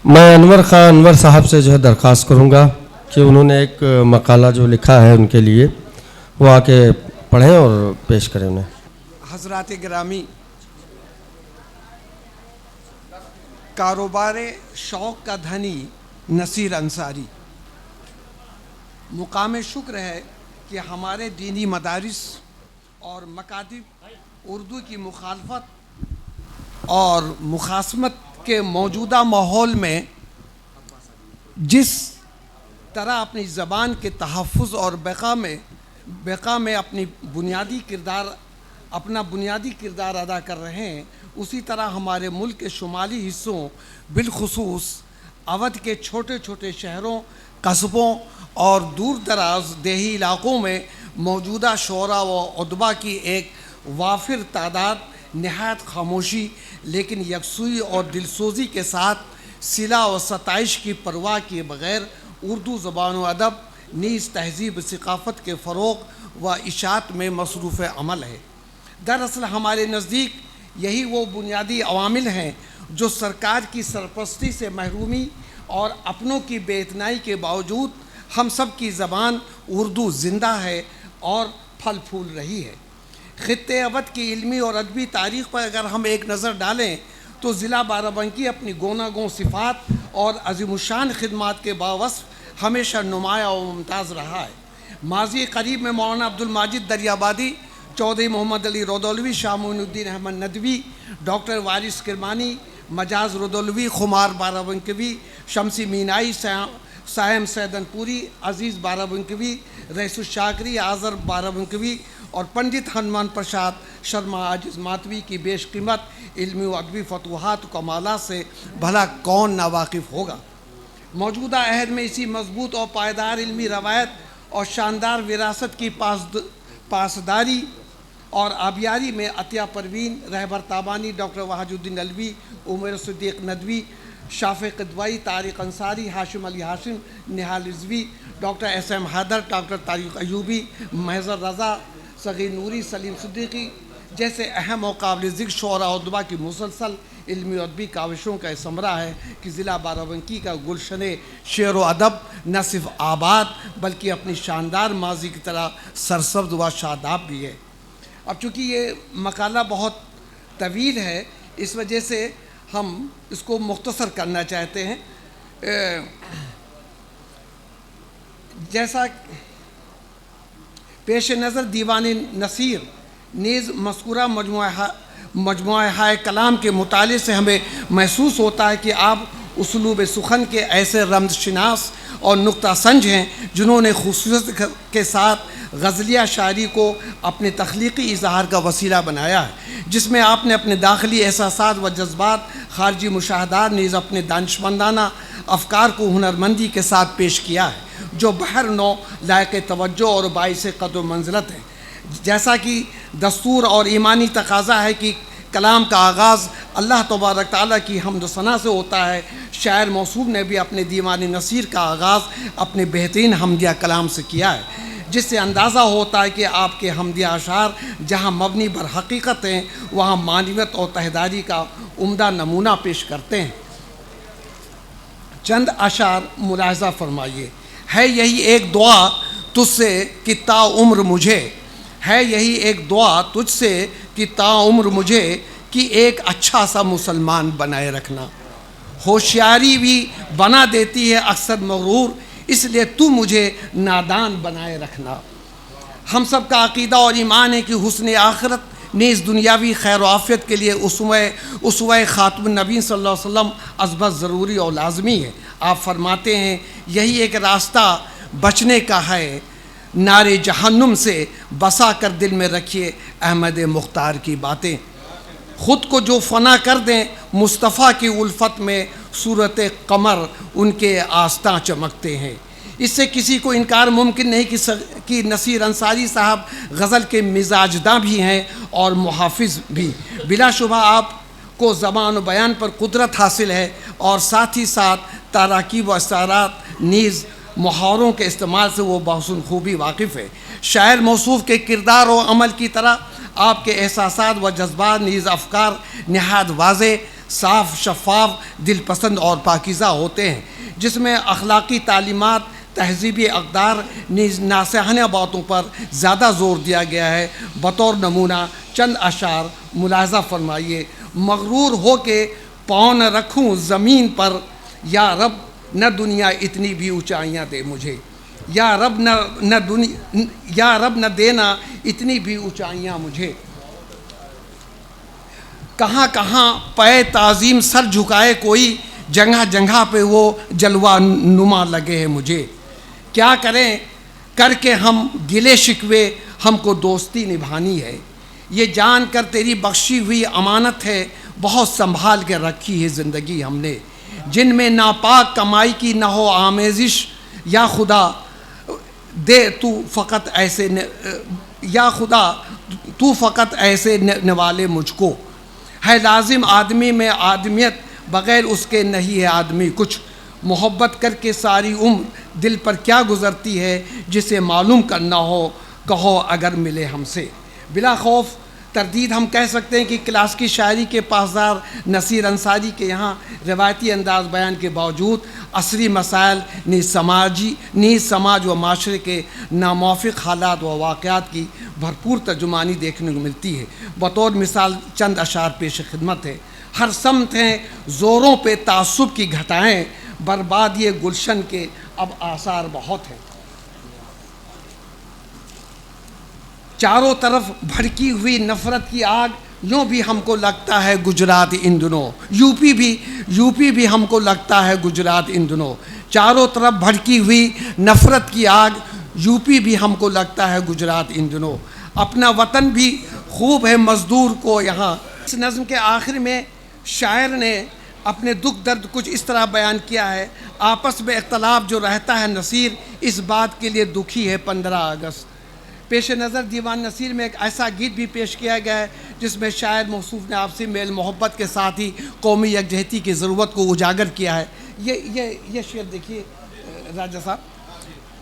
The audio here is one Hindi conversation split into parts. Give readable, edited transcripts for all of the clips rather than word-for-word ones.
मैं अनवर ख़ान अनवर साहब से जो है दरख्वास्त करूँगा कि उन्होंने एक मकाला जो लिखा है उनके लिए वो आके पढ़ें और पेश करें उन्हें। हज़रात गिरामी, कारोबार शौक़ का धनी नसीर अंसारी, मुकाम शुक्र है कि हमारे दीनी मदारिस और मकातिब उर्दू की मुखालफत और मुखासमत के मौजूदा माहौल में जिस तरह अपनी ज़बान के तहफ़्फ़ुज़ और बेक़ा में अपना बुनियादी किरदार अदा कर रहे हैं, उसी तरह हमारे मुल्क के शुमाली हिस्सों बिलखुसूस अवध के छोटे छोटे शहरों, कस्बों और दूर दराज देही इलाक़ों में मौजूदा शोरा व उदबा की एक वाफिर तादाद नहायत खामोशी लेकिन यकसुई और दिलसोज़ी के साथ सिला व सताइश की परवाह किए बग़ैर उर्दू ज़बान व अदब नीज़ तहज़ीब सक़ाफ़त के फ़रोग़ व इशाअत में मसरूफ़ अमल है। दरअसल हमारे नज़दीक यही वो बुनियादी अवामिल हैं जो सरकार की सरपरस्ती से महरूमी और अपनों की बेइतनाई के बावजूद हम सब की ज़बान उर्दू ज़िंदा है और फल फूल रही है। ख़ित्ते अवध की इल्मी और अदबी तारीख़ पर अगर हम एक नज़र डालें तो ज़िला बाराबंकी अपनी गोनागों सिफ़ात और अज़ीमुशान ख़िदमात के बावस्फ़ हमेशा नुमाया और मुमताज़ रहा है। माज़ी करीब में मौलाना अब्दुल माजिद दरियाबादी, चौधरी मोहम्मद अली रोदौलवी, शाह मोइनुद्दीन अहमद नदवी, डॉक्टर वारिस किरमानी, मजाज रोदौलवी, खुमार बाराबंकवी, शमसी मीनाई, सायम सैदनपुरी, अज़ीज़ बाराबंकवी, रईसुल शाकरी, आज़र बाराबंकवी और पंडित हनुमान प्रसाद शर्मा आजिज़ मातवी की बेशकीमत इल्मी व अदबी फतूहात कमालात से भला कौन नावाकिफ़ होगा। मौजूदा अहद में इसी मजबूत और पायदार इल्मी रवायत और शानदार विरासत की पासदारी और आबियारी में Atiya Parveen, Rahbar Tabani, doctor Wahajuddin Alvi, Umar Siddiq Nadvi, Shafe Kidwai, Tariq Ansari, Hashim Ali Hashim, Nihal Rizvi, doctor S M. Haider, doctor Tariq Ayubi, Mahzar Raza, Saghir Noori, Salim Siddiqui जैसे अहम और काबिल ज़िक्र शोरा उदबा की मुसलसल इल्मी अदबी काविशों का समरा है कि ज़िला बाराबंकी का गुलशन शेर व अदब न सिर्फ आबाद बल्कि अपनी शानदार माजी की तरह सरसब्ज़ व शादाब भी है। अब चूँकि ये मकाला बहुत तवील है, इस वजह से हम इसको मुख्तसर करना चाहते हैं। जैसा पेश नज़र दीवान नसीर नीज़ मज़कूरा मजमुआ हाय कलाम के मुताले से हमें महसूस होता है कि आप उसलूब सुखन के ऐसे रमज़शनास और नुक्ता संज हैं जिन्होंने खूबसूरत के साथ गज़लिया शायरी को अपने तख्लीक़ी इज़हार का वसीला बनाया है, जिसमें आपने अपने दाखिली एहसासात व जज्बात, खारजी मुशाहदात नीज़ अपने दानिशमंदाना अफ़कार को हुनरमंदी के साथ पेश किया है, जो बहर नौ लायक तवज्जो और बाइस क़द्र मंज़िलत है। जैसा कि दस्तूर और ईमानी तकाज़ा है कि कलाम का आगाज़ अल्लाह तबारक ताला की हम्द सना से होता है, शायर मौसूफ ने भी अपने दीवान नसीर का आगाज़ अपने बेहतरीन हमदिया कलाम से किया है, जिससे अंदाज़ा होता है कि आपके हमदिया अशार जहाँ मबनी बर हकीकत हैं वहाँ मानवियत और तहदारी का उम्दा नमूना पेश करते हैं। चंद अशार मुलाहज़ा फरमाइए। है यही एक दुआ तुझसे कि ताउम्र मुझे, है यही एक दुआ तुझसे कि ताउम्र मुझे कि एक अच्छा सा मुसलमान बनाए रखना। होशियारी भी बना देती है अक्सर मगरूर, इसलिए तू मुझे नादान बनाए रखना। हम सब का अक़ीदा और ईमान है कि हुस्न आखिरत नीज़ दुनियावी खैर आफ़ियत के लिए उसवा ख़ातमुन नबी सल्लल्लाहु अलैहि वसल्लम अज़बत ज़रूरी और लाज़मी है। आप फरमाते हैं यही एक रास्ता बचने का है, नारे जहन्नुम से बसा कर दिल में रखिए अहमद मुख्तार की बातें। ख़ुद को जो फ़ना कर दें मुस्तफ़ा की उल्फत में, सूरत कमर उनके आस्तां चमकते हैं। इससे किसी को इनकार मुमकिन नहीं कि नसीर अंसारी साहब गज़ल के मिजाजदा भी हैं और मुहाफ़िज़ भी। बिलाशुबा आपको ज़बान बयान पर कुदरत हासिल है और साथ ही साथ ताराकीब व असारात नीज़ मुहावरों के इस्तेमाल से वो बहुसन खूबी वाकिफ़ है। शायर मौसूफ़ के किरदार और अमल की तरह आपके एहसासात व जज्बात नीज़ अफ़कार नहायत वाज़े साफ, शफाफ, दिलपसंद और पाकीज़ा होते हैं, जिसमें अखलाकी तालीमात, तहजीबी अक़दार, नासिहाना बातों पर ज़्यादा ज़ोर दिया गया है। बतौर नमूना चंद अशार मुलाहज़ा फरमाइए। मगरूर हो के पाँव न रखूँ ज़मीन पर, या रब न दुनिया इतनी भी ऊंचाइयाँ दे मुझे, या रब न देना इतनी भी ऊंचाइयाँ मुझे। कहाँ कहाँ पे ताज़ीम सर झुकाए कोई, जगह जगह पे वो जलवा नुमा लगे हैं मुझे। क्या करें करके हम गिले शिकवे, हमको दोस्ती निभानी है। ये जान कर तेरी बख्शी हुई अमानत है, बहुत संभाल के रखी है ज़िंदगी हमने। जिनमें नापाक कमाई की न हो आमेजिश, या खुदा दे तू फ़कत ऐसे या खुदा तू फ़कत ऐसे निवाले मुझको। है लाजिम आदमी में आदमियत, बग़ैर उसके नहीं है आदमी कुछ। मोहब्बत करके सारी उम्र दिल पर क्या गुज़रती है, जिसे मालूम करना हो कहो अगर मिले हमसे। बिला खौफ तरदीद हम कह सकते हैं कि क्लास की शायरी के पासदार नसीर अंसारी के यहाँ रवायती अंदाज बयान के बावजूद असरी मसाइल नीज़ समाज व माशरे के नामुवाफ़िक़ हालात व वाक़यात की भरपूर तर्जुमानी देखने को मिलती है। बतौर मिसाल चंद अशार पेश खिदमत है। हर समत हैं ज़ोरों पे तासुब की घटाएँ, बर्बाद ये गुलशन के अब आसार बहुत हैं। चारों तरफ भड़की हुई नफ़रत की आग, यूँ भी हमको लगता है गुजरात इन दिनों। यूपी भी हमको लगता है गुजरात इन दिनों। चारों तरफ भड़की हुई नफ़रत की आग, यूपी भी हमको लगता है गुजरात इन दिनों। अपना वतन भी खूब है मज़दूर को यहाँ। इस नज़्म के आखिर में शायर ने अपने दुख दर्द कुछ इस तरह बयान किया है। आपस में इख्तलाफ जो रहता है नसीर, इस बात के लिए दुखी है 15 अगस्त। पेश नज़र दीवान नसीर में एक ऐसा गीत भी पेश किया गया है जिसमें शायर मौसूफ़ ने आपसी मेल मोहब्बत के साथ ही कौमी यकजहती की ज़रूरत को उजागर किया है। ये शेर देखिए राजा साहब।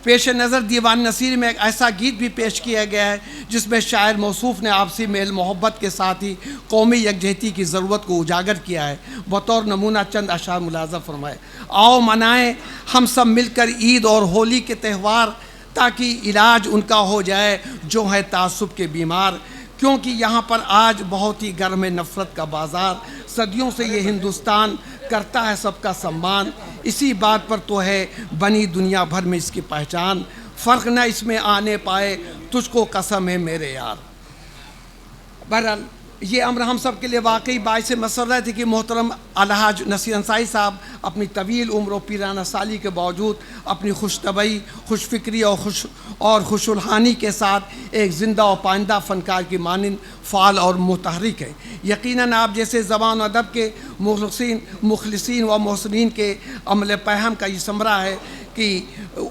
पेश नज़र दीवान नसीर में एक ऐसा गीत भी पेश किया गया है जिसमें शायर मौसूफ़ ने आपसी मेल मोहब्बत के साथ ही कौमी यकजहती की ज़रूरत को उजागर किया है। बतौर नमूना चंद अशार मुलाज़ा फरमाए। आओ मनाएँ हम सब मिलकर ईद और होली के त्यौहार, ताकि इलाज उनका हो जाए जो है तासुब के बीमार। क्योंकि यहाँ पर आज बहुत ही गर्म है नफ़रत का बाज़ार। सदियों से ये हिंदुस्तान करता है सबका सम्मान, इसी बात पर तो है बनी दुनिया भर में इसकी पहचान। फ़र्क न इसमें आने पाए तुझको कसम है मेरे यार। बहरहाल ये अम्र हम सब के लिए वाकई बाइस मसर्रत है कि मोहतरम अलहाज नसीर अंसारी साहब अपनी तवील उम्र और पीराना साली के बावजूद अपनी खुशतबई, खुशफ़िक्री और खुशुलहानी के साथ एक ज़िंदा और पाइंदा फ़नकार की मानिंद फ़ाल और मुतहरिक है। यकीनन आप जैसे ज़बान और अदब के मुखलिसीन व मोहसिनीन के अमल पैहम का ये समरा है कि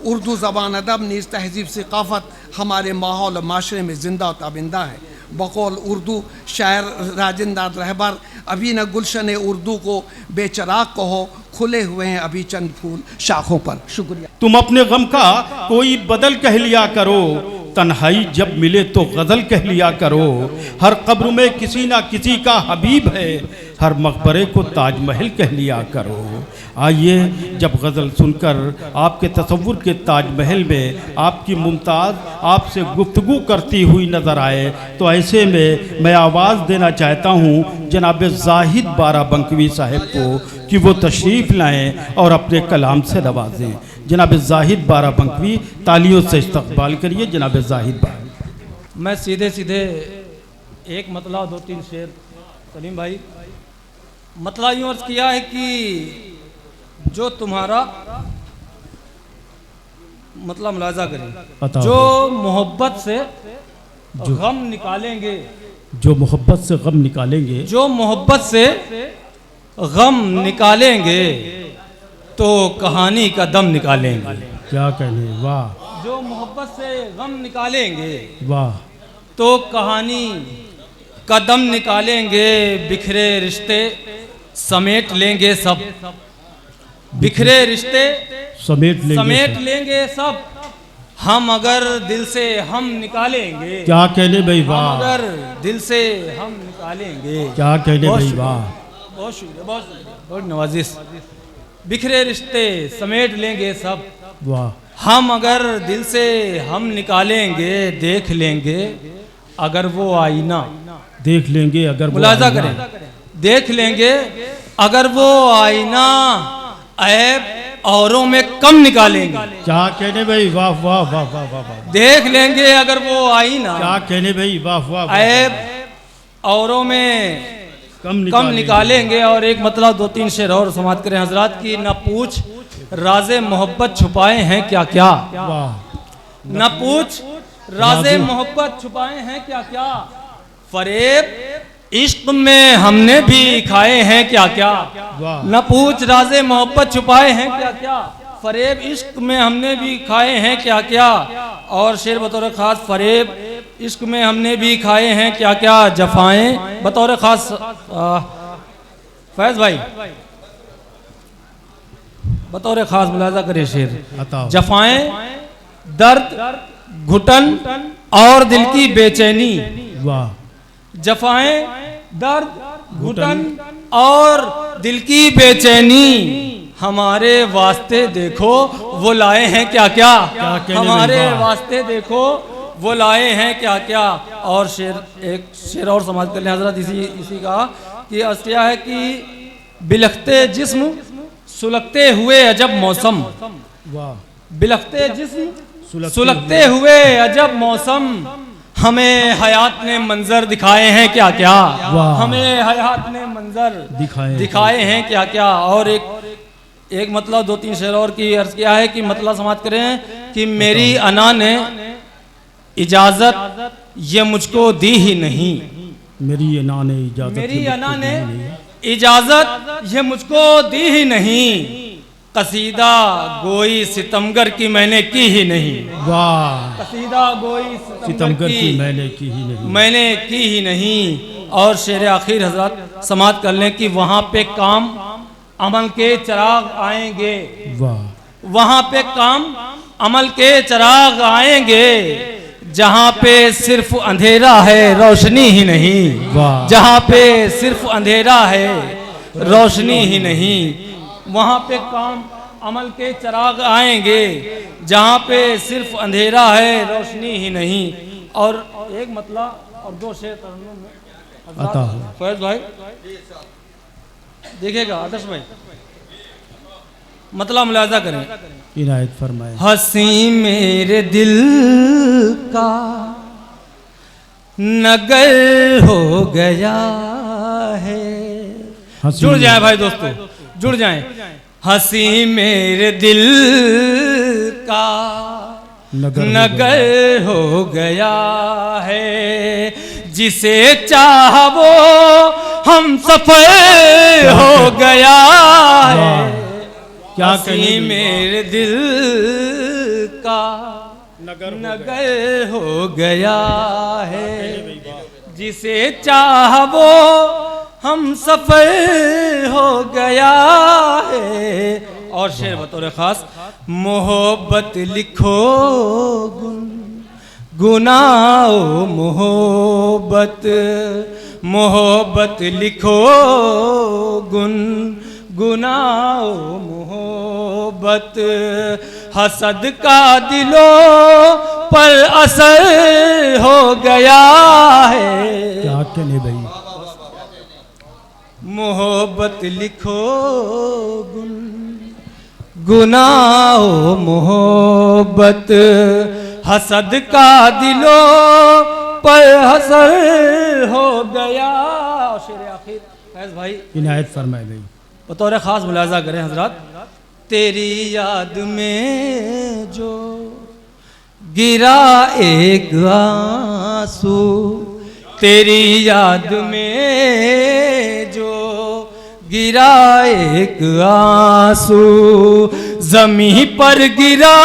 उर्दू ज़बान अदब नीज़ तहज़ीब सक़ाफ़त हमारे माहौल और माशरे में ज़िंदा और ताबिंदा है। बकौल उर्दू शायर राजिंदा रहबर, अभी न गुलशन उर्दू को बेचराग कहो, खुले हुए हैं अभी चंद फूल शाखों पर। शुक्रिया। तुम अपने गम का कोई बदल कह लिया करो, तन्हाई जब मिले तो गज़ल कह लिया करो। हर कब्र में किसी ना किसी का हबीब है, हर मकबरे को ताजमहल कह लिया करो। आइए जब गज़ल सुनकर आपके तसव्वुर के ताजमहल में आपकी मुमताज़ आपसे गुफ्तगू करती हुई नज़र आए, तो ऐसे में मैं आवाज़ देना चाहता हूँ जनाब ज़ाहिद बाराबंकवी साहब को कि वो तशरीफ़ लाएँ और अपने कलाम से नवाजें। जनाब ज़ाहिद बाराबंकवी, तालियों से इस्तक़बाल करिए जनाब ज़ाहिद बारा। मैं सीधे एक मतला 2-3 शेर। सलीम भाई, मतला यूँ अर्ज़ किया है कि जो तुम्हारा मतलब मुलाजा करें, जो मोहब्बत से गम निकालेंगे, जो मोहब्बत से गम निकालेंगे, जो मोहब्बत से गम निकालेंगे तो कहानी का दम निकालेंगे। क्या कहने, वाह। जो मोहब्बत से गम निकालेंगे, वाह, तो कहानी का दम निकालेंगे। बिखरे रिश्ते समेट लेंगे सब, बिखरे रिश्ते समेट लेंगे सब। हम अगर दिल से हम निकालेंगे, क्या कहने भाई, वाह। हम अगर दिल से हम निकालेंगे, क्या कहने भाई, वाह। बहुत शुक्रिया, बहुत नवाजिश। बिखरे रिश्ते समेट लेंगे सब, वाह, हम अगर दिल से हम निकालेंगे, देख लेंगे अगर वो आईना, देख लेंगे अगर वो मुलाजा आईना। करें, देख लेंगे अगर वो आईना, ऐब औरों में कम निकालेंगे। क्या कहने भाई, वाह वाह वाह वाह वाह वाह। देख लेंगे अगर वो आईना, क्या कहने भाई, वाह वाह वाह। ऐब औरों में कम निकालेंगे। और एक मतलब 2-3 शेर और समाप्त करें हजरात की। न पूछ राज़े मोहब्बत छुपाए हैं क्या क्या, वाह। न पूछ राज़े मोहब्बत छुपाए हैं क्या क्या, फरेब इश्क में हमने भी खाए हैं क्या क्या। वाह। न पूछ राज़े मोहब्बत छुपाए हैं क्या क्या, फरेब इश्क में हमने भी खाए हैं क्या क्या। और शेर बतौर खास, फरेब इश्क में हमने भी खाए हैं क्या क्या, जफाएं बतौर खास। फैज भाई बतौर खास मुलाजा करे शेर। बताओ। जफाएं, दर्द, घुटन और दिल की बेचैनी, वाह। जफाएं, दर्द, घुटन और दिल की बेचैनी, हमारे वास्ते देखो वो लाए हैं क्या क्या, हमारे वास्ते देखो वो लाए हैं क्या क्या। और शेर, एक शेर और समाज कर लें हजरत इसी का कि अस्या है कि बिलखते जिस्म सुलगते हुए अजब मौसम, वाह। बिलखते जिस्म सुलगते हुए अजब मौसम, हमें हयात ने मंजर दिखाए हैं क्या क्या, हमें हयात ने मंजर दिखाए हैं क्या क्या। और एक मतलब 2-3 शेर और की अर्ज किया है कि मतलब समाप्त करें कि मेरी अना ने इजाजत ये मुझको दी ही नहीं, मेरी अना ने इजाजत, मेरी अना ने इजाजत ये मुझको दी ही नहीं, कसीदा गोई सितमगर की मैंने की ही नहीं। वाह। कसीदा गोई सितमगर की मैंने की ही नहीं, मैंने की ही नहीं। और शेर आखिर हजरत समाप्त कर लें कि वहाँ पे काम अमल के चिराग आएंगे, वाह। वहाँ पे काम अमल के चिराग आएंगे, जहाँ पे सिर्फ अंधेरा है रोशनी ही नहीं, वाह। जहाँ पे सिर्फ अंधेरा है रोशनी ही नहीं, वहाँ पे काम अमल के चिराग आएंगे, जहाँ पे सिर्फ अंधेरा है रोशनी ही नहीं। और एक मतलब और 2 शेर तरन्नुम में आता फैज भाई देखिएगा, आदर्श भाई मतलब मुलाजा करें, इनायत फरमाए। हंसी मेरे दिल का नगर हो गया है। जुड़ जाए भाई दोस्तों, जुड़ जाए। हंसी मेरे दिल का नगर हो गया है, जिसे चाहा वो हम सफर हो गया है। क्या हंसी मेरे दिल का नगर हो गया है, जिसे चाहा वो हम सफर हो गया है। और शेर बतौर खास, मोहब्बत लिखो गुनाओ मोहब्बत, मोहब्बत लिखो गुनाओ मोहब्बत, हसद का दिलों पर असर हो गया है। क्या कहने भाई, मोहब्बत लिखो गुनाओ मोहब्बत, हसद का दिलों पर असर हो गया। शेर आखिर फैज भाई इनायत फरमाए भाई। बतौर खास मुलाजा करें हजरत, तेरी याद में जो गिरा एक आंसू, तेरी याद में जो गिरा एक आंसू, जमीन पर गिरा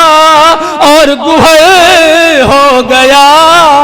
और गुहर हो गया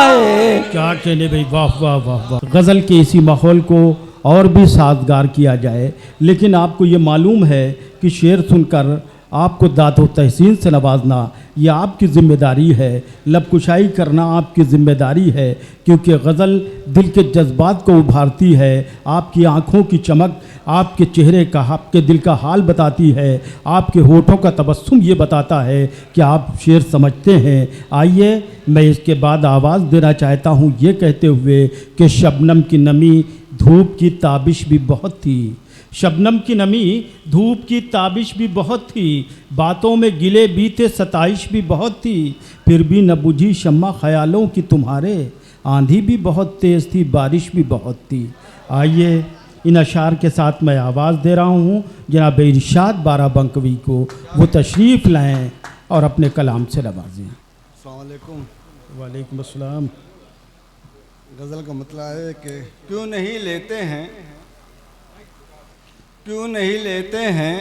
है। क्या कहने भाई, वाह वाह वाह वाह। गज़ल के इसी माहौल को और भी साजगार किया जाए, लेकिन आपको ये मालूम है कि शेर सुनकर आपको दातो तहसीन से नवाजना ये आपकी ज़िम्मेदारी है। लबकुशाई करना आपकी ज़िम्मेदारी है, क्योंकि गज़ल दिल के जज्बात को उभारती है। आपकी आँखों की चमक आपके चेहरे का, आपके दिल का हाल बताती है। आपके होठों का तबस्सुम ये बताता है कि आप शेर समझते हैं। आइए मैं इसके बाद आवाज़ देना चाहता हूँ ये कहते हुए कि शबनम की नमी धूप की ताबिश भी बहुत थी। शबनम की नमी धूप की ताबिश भी बहुत थी, बातों में गिले बीते सताइश भी बहुत थी, फिर भी न बुझी शम्मा ख्यालों की तुम्हारे, आंधी भी बहुत तेज़ थी, बारिश भी बहुत थी। आइए इन अशार के साथ मैं आवाज़ दे रहा हूँ जनाब इरशाद बाराबंकवी को, वो तशरीफ़ लाएँ और अपने कलाम से नवाजें। अस्सलाम वालेकुम। वालेकुम अस्सलाम। गज़ल का मतलब है कि क्यों नहीं लेते हैं, क्यों नहीं लेते हैं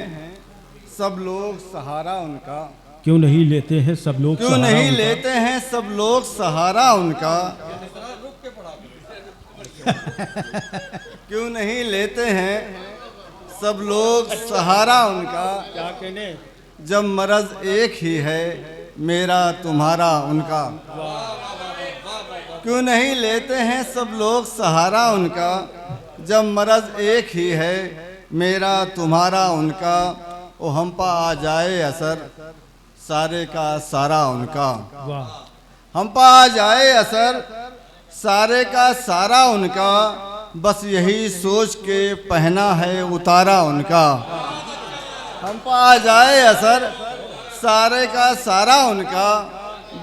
सब लोग सहारा उनका, क्यों नहीं लेते हैं सब लोग क्यों सहारा नहीं उनका? लेते हैं सब लोग सहारा उनका, क्यों नहीं लेते हैं सब लोग सहारा उनका, क्या कहने? जब मर्ज़ एक ही है मेरा तुम्हारा उनका। क्यों नहीं लेते हैं सब लोग सहारा उनका, जब मर्ज़ एक ही है मेरा तुम्हारा उनका, ओ हम पा आ जाए असर सारे का सारा उनका। वाह। हम पा आ जाए असर सारे का सारा उनका, बस यही सोच के पहना है उतारा उनका। हम पा आ जाए असर सारे का सारा उनका,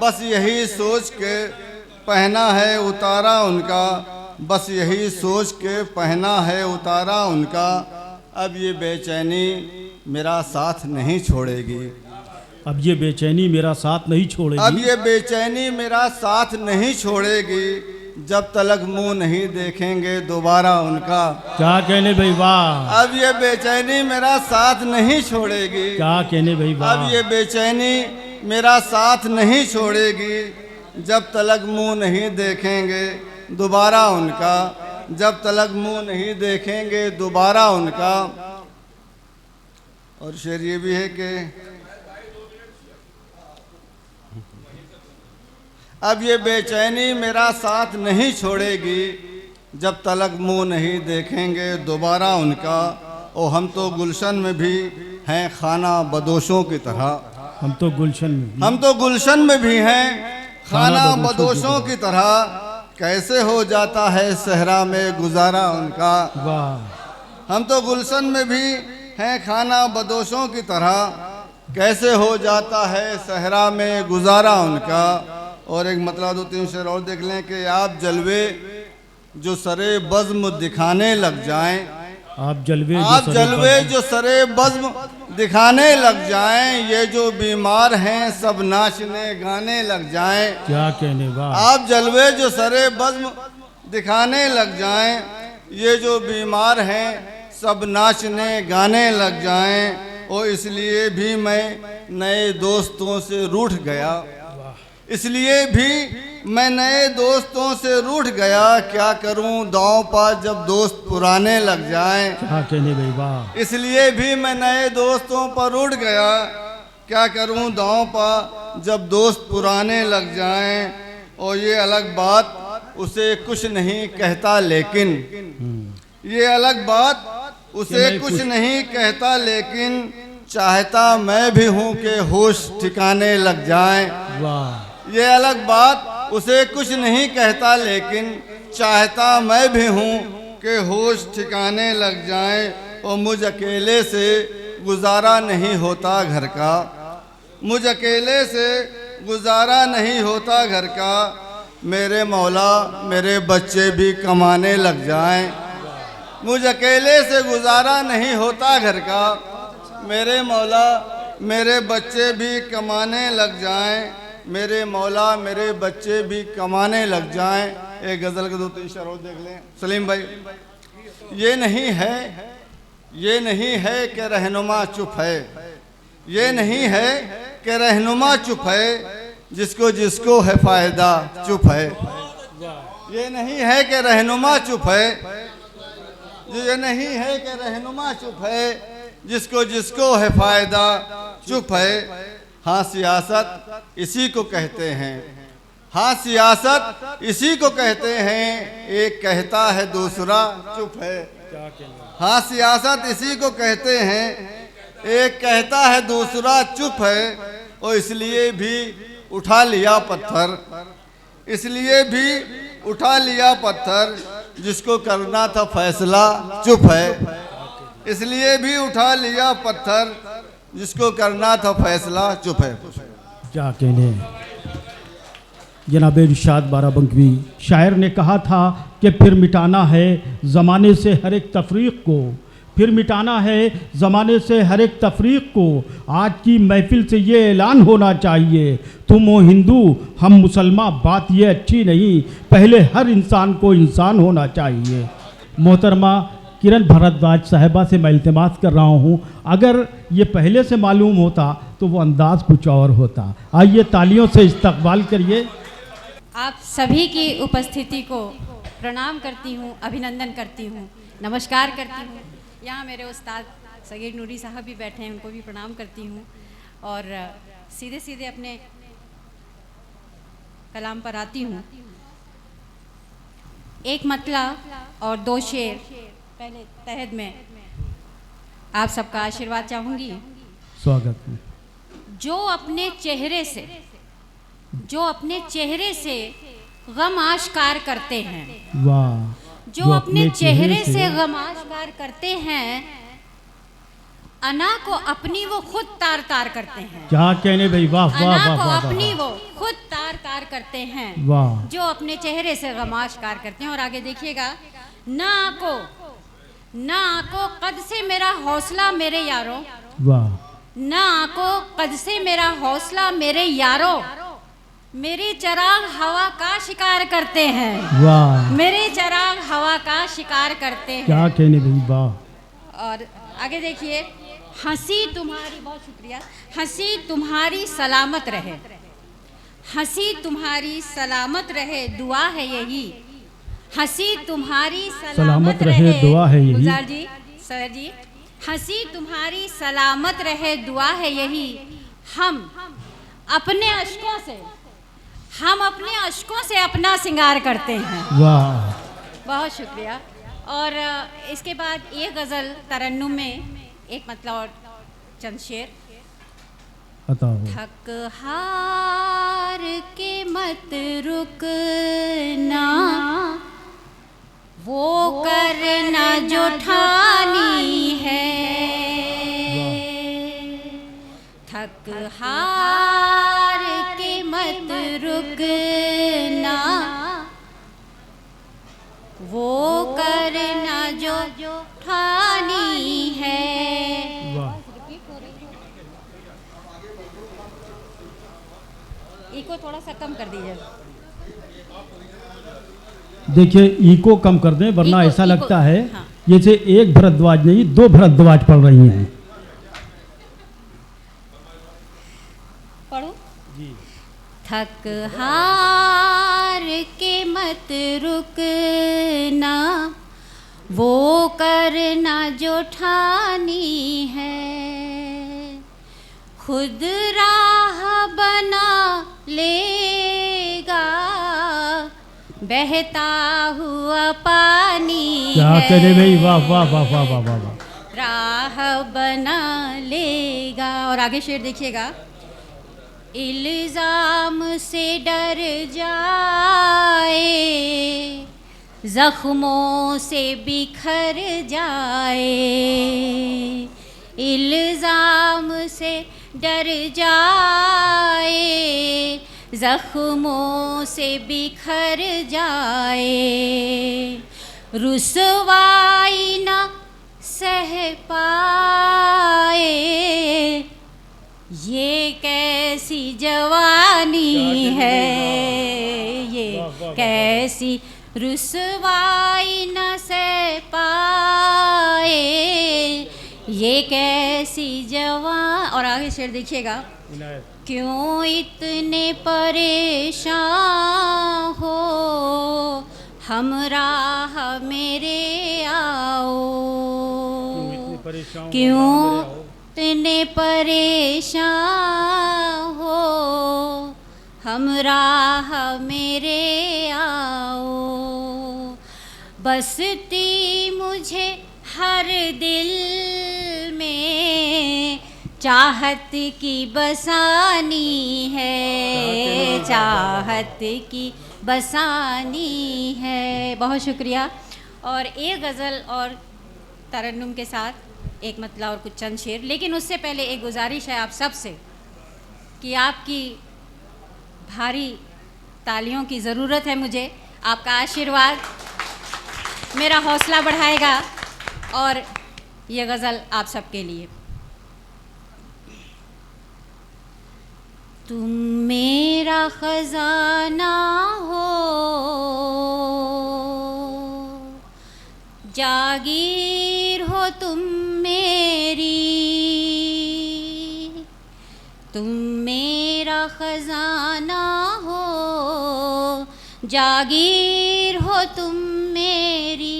बस यही सोच के पहना है उतारा उनका, बस यही सोच के पहना है उतारा उनका। अब ये बेचैनी मेरा साथ नहीं छोड़ेगी, अब ये बेचैनी मेरा साथ नहीं छोड़ेगी, अब ये बेचैनी मेरा साथ नहीं छोड़ेगी, जब तलक मुंह नहीं देखेंगे दोबारा उनका। क्या कहने भाई वाह। अब ये बेचैनी मेरा साथ नहीं छोड़ेगी, क्या कहने भाई वाह। अब ये बेचैनी मेरा साथ नहीं छोड़ेगी, जब तलक मुंह नहीं देखेंगे दोबारा उनका, जब तलक मुंह नहीं देखेंगे दोबारा उनका। और शेर ये भी है कि अब ये बेचैनी मेरा साथ नहीं छोड़ेगी, जब तलक मुंह नहीं देखेंगे दोबारा उनका। ओ हम तो गुलशन में भी हैं खाना बदोशों की तरह, हम तो गुलशन में, हम तो गुलशन में भी हैं खाना बदोशों की तरह, कैसे हो जाता है सहरा में गुजारा उनका। वाह। हम तो गुलशन में भी हैं खाना बदोशों की तरह, कैसे हो जाता है सहरा में गुजारा उनका। और एक मतलब 2-3 शेर और देख लें कि आप जलवे जो सरे बज़्म दिखाने लग जाएं, आप जलवे जो सरे बज़्म दिखाने लग जाएं, ये जो बीमार हैं सब नाचने गाने लग जाएं। क्या कहने वाह। आप जलवे जो सरे बज़्म दिखाने लग जाएं, ये जो बीमार हैं सब नाचने गाने लग जाएं। और इसलिए भी मैं नए दोस्तों से रूठ गया, इसलिए भी मैं नए दोस्तों से रूठ गया, क्या करूं दांव पर जब दोस्त पुराने लग जाएं। क्या कहने भाई वाह। इसलिए भी मैं नए दोस्तों पर रूठ गया, क्या करूं दांव पर जब दोस्त पुराने लग जाएं। और ये अलग बात उसे कुछ नहीं कहता लेकिन, ये अलग बात उसे कुछ नहीं कहता लेकिन, चाहता मैं भी हूँ कि होश ठिकाने लग जाएं। वाह। ये अलग बात उसे कुछ नहीं कहता लेकिन, चाहता मैं भी हूँ कि होश ठिकाने लग जाएं। और मुझ अकेले से गुजारा नहीं होता घर का, मुझ अकेले से गुजारा नहीं होता घर का, मेरे मौला मेरे बच्चे भी कमाने लग जाएं। मुझ अकेले से गुजारा नहीं होता घर का, मेरे मौला मेरे बच्चे भी कमाने लग जाएं, मेरे मौला मेरे बच्चे भी कमाने लग जाएं। एक गज़ल के 2-3 शेर और देख लें सलीम भाई। ये नहीं है, ये नहीं है कि रहनुमा चुप है, ये नहीं है कि रहनुमा चुप है, जिसको जिसको है फ़ायदा चुप है। ये नहीं है कि रहनुमा चुप है, ये नहीं है कि रहनुमा चुप है, जिसको जिसको है फ़ायदा चुप है, हाँ सियासत इसी को कहते हैं, हाँ सियासत इसी को कहते हैं, एक कहता है दूसरा चुप है। हाँ सियासत इसी को कहते हैं, एक कहता है दूसरा चुप है, और इसलिए भी उठा लिया पत्थर, इसलिए भी उठा लिया पत्थर, जिसको करना था फैसला चुप है, इसलिए भी उठा लिया पत्थर, जिसको करना था फैसला चुप है। क्या कहने जनाब इरशाद बाराबंकी शायर ने कहा था कि फिर मिटाना है ज़माने से हर एक तफरीक को, फिर मिटाना है ज़माने से हर एक तफरीक को। आज की महफिल से ये ऐलान होना चाहिए, तुम हो हिंदू हम मुसलमान, बात ये अच्छी नहीं, पहले हर इंसान को इंसान होना चाहिए। मोहतरमा किरण भारद्वाज साहिबा से मैं इल्तिमास कर रहा हूँ, अगर ये पहले से मालूम होता तो वो अंदाज़ कुछ और होता। आइए तालियों से इस्तकबाल करिए। आप सभी की उपस्थिति को प्रणाम करती हूँ, अभिनंदन करती हूँ, नमस्कार करती हूँ। यहाँ मेरे उस्ताद सगीर नूरी साहब भी बैठे हैं, उनको भी प्रणाम करती हूँ। और सीधे सीधे अपने कलाम पर आती हूँ। एक मतला और दो शेर, पहले तहद में आप सबका आशीर्वाद चाहूँगी। स्वागत है। जो अपने चेहरे से गम आश्कार करते हैं, वाह। जो अपने चेहरे से गम आश्कार करते हैं, अना को अपनी वो खुद तार तार करते हैं। क्या कहने भाई, वाह वाह वाह अना को वाह अपनी वो खुद तार तार करते हैं, वाह। जो अपने चेहरे से गम आश्कार करते हैं। और आगे देखिएगा, ना आको कद से मेरा हौसला मेरे यारों, वाह। ना आको कद से मेरा हौसला मेरे यारों, मेरे चिराग हवा का शिकार करते हैं, वाह। मेरे चिराग हवा का शिकार करते हैं। क्या कहने भाई, वाह। और आगे देखिए, हंसी तुम्हारी, बहुत शुक्रिया, हंसी तुम्हारी सलामत रहे, हंसी तुम्हारी सलामत रहे, दुआ है यही, हंसी तुम्हारी सलामत रहे, दुआ है यही। गुलजार जी, सर जी, हंसी तुम्हारी सलामत रहे, दुआ है यही। हम अपने अश्कों से अपना श्रृंगार करते हैं। वाह, बहुत शुक्रिया। और इसके बाद एक गज़ल तरन्नुम में एक मतलब और चंद शेर। थक हार के मत रुकना, वो करना जो ठानी है, थक हार के मत रुकना, वो करना जो ठानी है। इको थोड़ा सा कम कर दीजिए। देखिए इको कम कर दें, वरना ऐसा लगता है हाँ। जैसे एक भरद्वाज नहीं दो भरद्वाज पढ़ रही हैं। पढ़ो जी। थक हार के मत रुकना, वो करना जो ठानी है, खुद राह बना लेगा बहता हुआ पानी। क्या करे भाई, वाह वाह वाह वाह वाह वाह। राह बना लेगा। और आगे शेर देखिएगा, इल्जाम से डर जाए, जख्मों से बिखर जाए, इल्जाम से डर जाए, जख्मों से बिखर जाए, रुसवाई न सह पाए, ये कैसी जवानी है, ये कैसी रुसवाई न सह पाए, ये कैसी जवान। और आगे शेर देखिएगा, क्यों इतने परेशान हो, हमराह मेरे आओ, क्यों ने परेशान हो, हमराह मेरे आओ। बसती मुझे हर दिल में चाहत की बसानी है, चाहत की बसानी है। बहुत शुक्रिया। और एक गज़ल और तरन्नुम के साथ एक मतला और कुछ चंद शेर, लेकिन उससे पहले एक गुजारिश है आप सब से कि आपकी भारी तालियों की ज़रूरत है मुझे। आपका आशीर्वाद मेरा हौसला बढ़ाएगा। और ये गज़ल आप सबके लिए। तुम मेरा ख़ज़ाना हो, जागीर हो तुम मेरी। तुम मेरा ख़ज़ाना हो, जागीर हो तुम मेरी।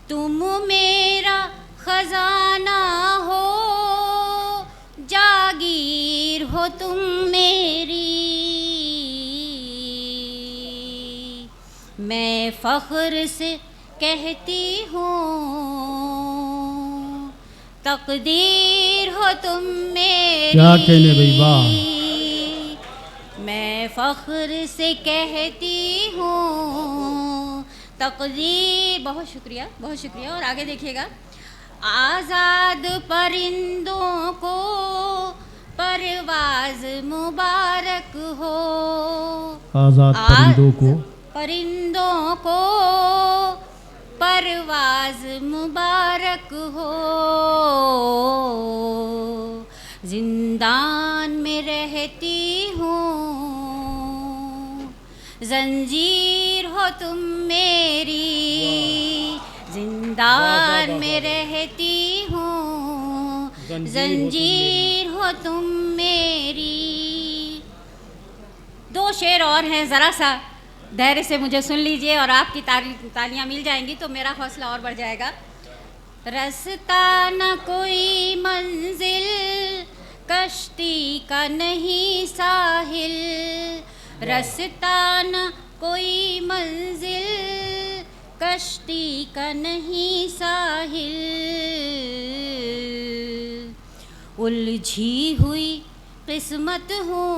तुम मेरा ख़ज़ाना हो, जागीर हो तुम मेरी। मैं फ़ख्र से कहती हूँ, तकदीर हो तुम मेरी। क्या कहने भाई, वाह। मैं फ़ख्र से कहती हूँ, तकदीर। बहुत शुक्रिया, बहुत शुक्रिया। और आगे देखिएगा। आज़ाद परिंदों को परवाज़ मुबारक हो, आज़ाद परिंदों को परवाज़ मुबारक हो। जिंदान में रहती हूँ, जंजीर हो तुम मेरी। जिंदान में रहती हूँ, जंजीर हो तुम मेरी। दो शेर और हैं, ज़रा सा धैर्य से मुझे सुन लीजिए और आपकी तालियां मिल जाएंगी तो मेरा हौसला और बढ़ जाएगा। रास्ता न कोई मंजिल, कश्ती का नहीं साहिल। रास्ता न कोई मंजिल, कश्ती का नहीं साहिल। उलझी हुई किस्मत हूँ,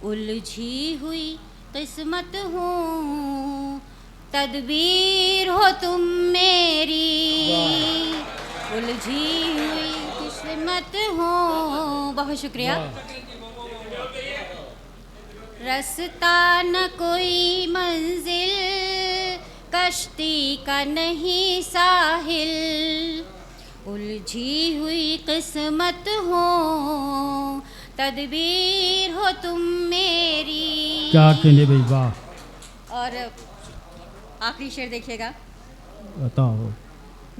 उलझी हुई किस्मत हूँ। तदबीर हो तुम मेरी। उलझी हुई किस्मत हूँ। बहुत शुक्रिया। रास्ता न कोई मंजिल, कश्ती का नहीं साहिल। उलझी हुई किस्मत हो, तदबीर हो तुम मेरी। क्या कहने भाई, वाह। और आखिरी शेर देखिएगा। बताओ।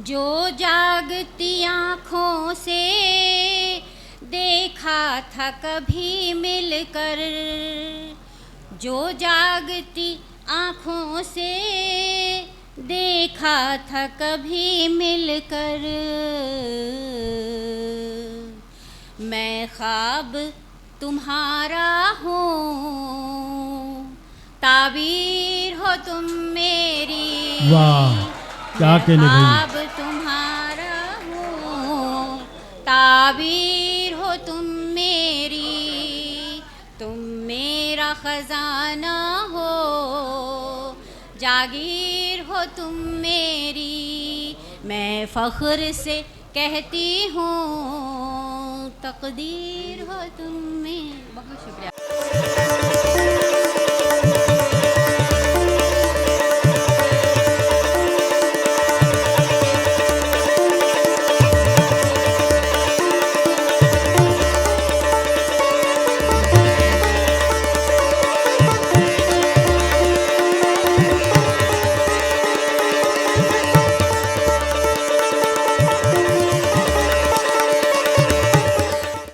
जो जागती आँखों से देखा था कभी मिलकर, जो जागती आँखों से देखा था कभी मिलकर। मैं ख्वाब तुम्हारा हूँ, ताबीर हो तुम मेरी। वाह, क्या कहने भाई। ख्वाब तुम्हारा हूँ, ताबीर हो तुम मेरी। तुम मेरा ख़ज़ाना हो, जागीर हो तुम मेरी। मैं फ़ख्र से कहती हूँ, तकदीर हो तुम मेरी। बहुत शुक्रिया।